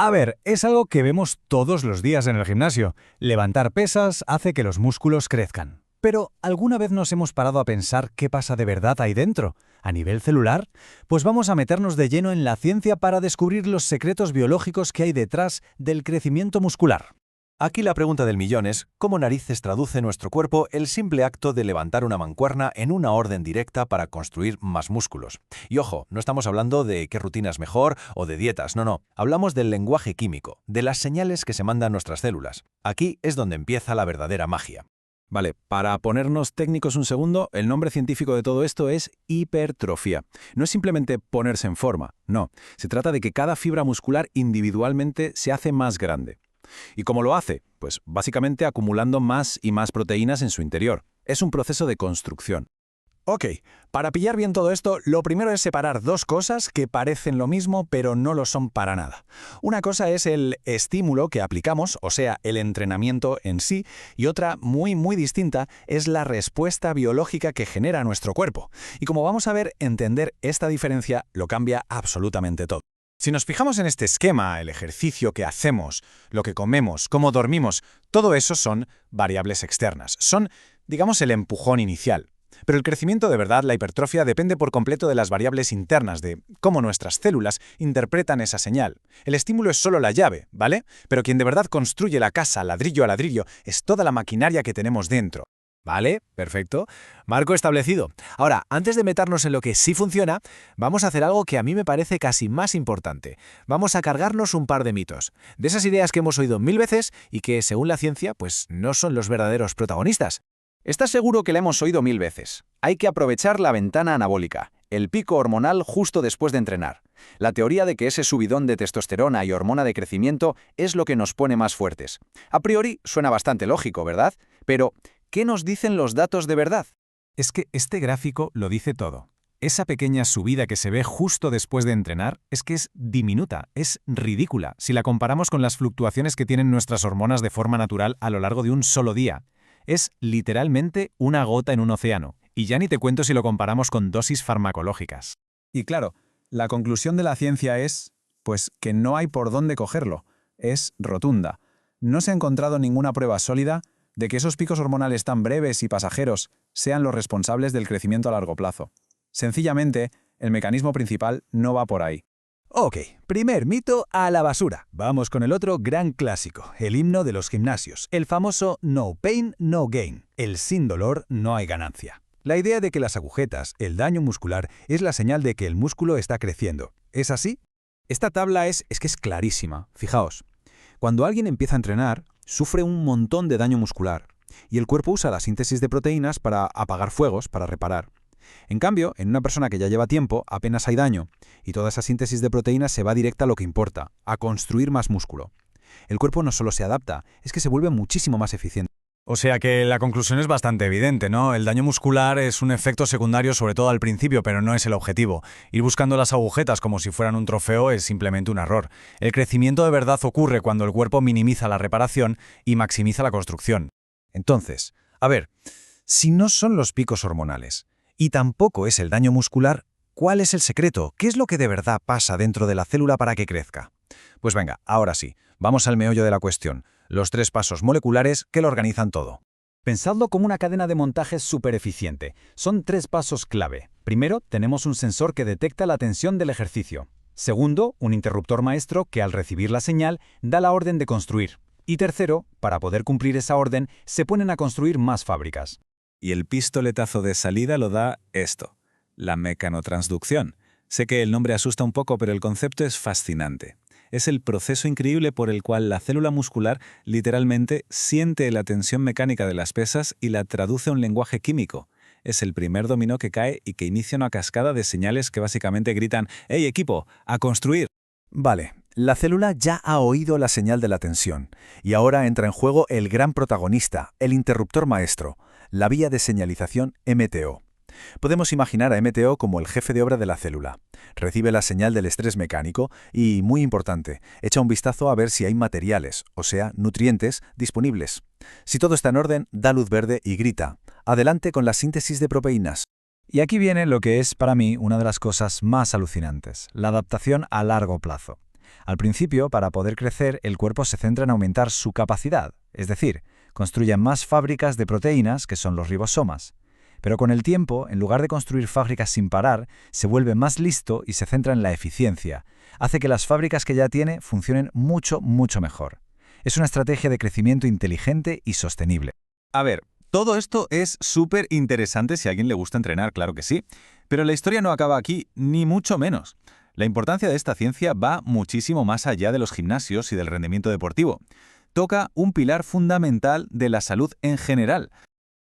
A ver, es algo que vemos todos los días en el gimnasio. Levantar pesas hace que los músculos crezcan. Pero, ¿alguna vez nos hemos parado a pensar qué pasa de verdad ahí dentro? ¿A nivel celular? Pues vamos a meternos de lleno en la ciencia para descubrir los secretos biológicos que hay detrás del crecimiento muscular. Aquí la pregunta del millón es, ¿cómo narices traduce nuestro cuerpo el simple acto de levantar una mancuerna en una orden directa para construir más músculos? Y ojo, no estamos hablando de qué rutina es mejor o de dietas, no. Hablamos del lenguaje químico, de las señales que se mandan nuestras células. Aquí es donde empieza la verdadera magia. Vale, para ponernos técnicos un segundo, el nombre científico de todo esto es hipertrofia. No es simplemente ponerse en forma, no. Se trata de que cada fibra muscular individualmente se hace más grande. ¿Y cómo lo hace? Pues básicamente acumulando más y más proteínas en su interior. Es un proceso de construcción. Ok, para pillar bien todo esto, lo primero es separar dos cosas que parecen lo mismo, pero no lo son para nada. Una cosa es el estímulo que aplicamos, o sea, el entrenamiento en sí, y otra muy distinta es la respuesta biológica que genera nuestro cuerpo. Y como vamos a ver, entender esta diferencia lo cambia absolutamente todo. Si nos fijamos en este esquema, el ejercicio que hacemos, lo que comemos, cómo dormimos, todo eso son variables externas. Son, digamos, el empujón inicial. Pero el crecimiento de verdad, la hipertrofia, depende por completo de las variables internas, de cómo nuestras células interpretan esa señal. El estímulo es solo la llave, ¿vale? Pero quien de verdad construye la casa ladrillo a ladrillo es toda la maquinaria que tenemos dentro. Vale, perfecto. Marco establecido. Ahora, antes de meternos en lo que sí funciona, vamos a hacer algo que a mí me parece casi más importante. Vamos a cargarnos un par de mitos. De esas ideas que hemos oído 1000 veces y que, según la ciencia, pues no son los verdaderos protagonistas. ¿Estás seguro que la hemos oído 1000 veces? Hay que aprovechar la ventana anabólica, el pico hormonal justo después de entrenar. La teoría de que ese subidón de testosterona y hormona de crecimiento es lo que nos pone más fuertes. A priori suena bastante lógico, ¿verdad? Pero, ¿qué nos dicen los datos de verdad? Es que este gráfico lo dice todo. Esa pequeña subida que se ve justo después de entrenar es que es diminuta, es ridícula, si la comparamos con las fluctuaciones que tienen nuestras hormonas de forma natural a lo largo de un solo día. Es literalmente una gota en un océano, y ya ni te cuento si lo comparamos con dosis farmacológicas. Y claro, la conclusión de la ciencia es, pues, que no hay por dónde cogerlo. Es rotunda. No se ha encontrado ninguna prueba sólida de que esos picos hormonales tan breves y pasajeros sean los responsables del crecimiento a largo plazo. Sencillamente, el mecanismo principal no va por ahí. Ok, primer mito a la basura. Vamos con el otro gran clásico, el himno de los gimnasios, el famoso no pain, no gain, el sin dolor no hay ganancia. La idea de que las agujetas, el daño muscular, es la señal de que el músculo está creciendo. ¿Es así? Esta tabla es clarísima. Fijaos, cuando alguien empieza a entrenar, sufre un montón de daño muscular, y el cuerpo usa la síntesis de proteínas para apagar fuegos, para reparar. En cambio, en una persona que ya lleva tiempo, apenas hay daño, y toda esa síntesis de proteínas se va directa a lo que importa, a construir más músculo. El cuerpo no solo se adapta, es que se vuelve muchísimo más eficiente. O sea que la conclusión es bastante evidente, ¿no? El daño muscular es un efecto secundario sobre todo al principio, pero no es el objetivo. Ir buscando las agujetas como si fueran un trofeo es simplemente un error. El crecimiento de verdad ocurre cuando el cuerpo minimiza la reparación y maximiza la construcción. Entonces, a ver, si no son los picos hormonales, y tampoco es el daño muscular, ¿cuál es el secreto? ¿Qué es lo que de verdad pasa dentro de la célula para que crezca? Pues venga, ahora sí, vamos al meollo de la cuestión, los 3 pasos moleculares que lo organizan todo. Pensadlo como una cadena de montaje súper eficiente. Son 3 pasos clave. Primero, tenemos un sensor que detecta la tensión del ejercicio. Segundo, un interruptor maestro que al recibir la señal da la orden de construir. Y tercero, para poder cumplir esa orden, se ponen a construir más fábricas. Y el pistoletazo de salida lo da esto, la mecanotransducción. Sé que el nombre asusta un poco, pero el concepto es fascinante. Es el proceso increíble por el cual la célula muscular literalmente siente la tensión mecánica de las pesas y la traduce a un lenguaje químico. Es el primer dominó que cae y que inicia una cascada de señales que básicamente gritan «¡Hey, equipo, a construir!». Vale, la célula ya ha oído la señal de la tensión, y ahora entra en juego el gran protagonista, el interruptor maestro, la vía de señalización MTO. Podemos imaginar a MTO como el jefe de obra de la célula. Recibe la señal del estrés mecánico y, muy importante, echa un vistazo a ver si hay materiales, o sea, nutrientes, disponibles. Si todo está en orden, da luz verde y grita: «Adelante con la síntesis de proteínas». Y aquí viene lo que es para mí una de las cosas más alucinantes, la adaptación a largo plazo. Al principio, para poder crecer, el cuerpo se centra en aumentar su capacidad, es decir, construye más fábricas de proteínas, que son los ribosomas. Pero con el tiempo, en lugar de construir fábricas sin parar, se vuelve más listo y se centra en la eficiencia. Hace que las fábricas que ya tiene funcionen mucho, mucho mejor. Es una estrategia de crecimiento inteligente y sostenible. A ver, todo esto es súper interesante si a alguien le gusta entrenar, claro que sí. Pero la historia no acaba aquí, ni mucho menos. La importancia de esta ciencia va muchísimo más allá de los gimnasios y del rendimiento deportivo. Toca un pilar fundamental de la salud en general.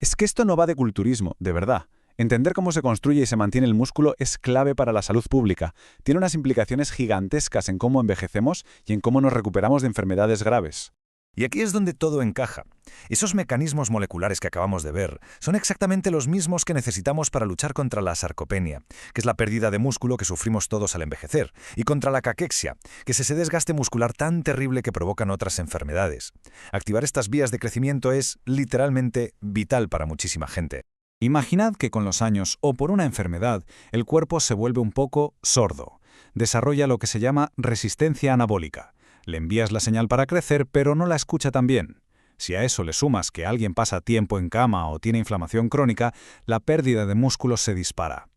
Es que esto no va de culturismo, de verdad. Entender cómo se construye y se mantiene el músculo es clave para la salud pública. Tiene unas implicaciones gigantescas en cómo envejecemos y en cómo nos recuperamos de enfermedades graves. Y aquí es donde todo encaja. Esos mecanismos moleculares que acabamos de ver son exactamente los mismos que necesitamos para luchar contra la sarcopenia, que es la pérdida de músculo que sufrimos todos al envejecer, y contra la caquexia, que es ese desgaste muscular tan terrible que provocan otras enfermedades. Activar estas vías de crecimiento es, literalmente, vital para muchísima gente. Imaginad que con los años o por una enfermedad, el cuerpo se vuelve un poco sordo. Desarrolla lo que se llama resistencia anabólica. Le envías la señal para crecer, pero no la escucha tan bien. Si a eso le sumas que alguien pasa tiempo en cama o tiene inflamación crónica, la pérdida de músculos se dispara.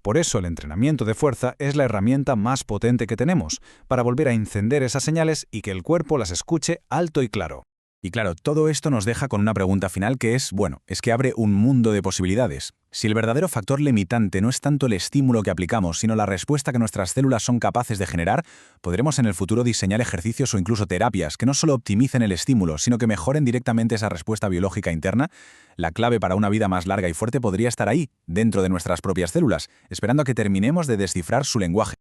Por eso el entrenamiento de fuerza es la herramienta más potente que tenemos, para volver a encender esas señales y que el cuerpo las escuche alto y claro. Y claro, todo esto nos deja con una pregunta final que es, es que abre un mundo de posibilidades. Si el verdadero factor limitante no es tanto el estímulo que aplicamos, sino la respuesta que nuestras células son capaces de generar, podremos en el futuro diseñar ejercicios o incluso terapias que no solo optimicen el estímulo, sino que mejoren directamente esa respuesta biológica interna. La clave para una vida más larga y fuerte podría estar ahí, dentro de nuestras propias células, esperando a que terminemos de descifrar su lenguaje.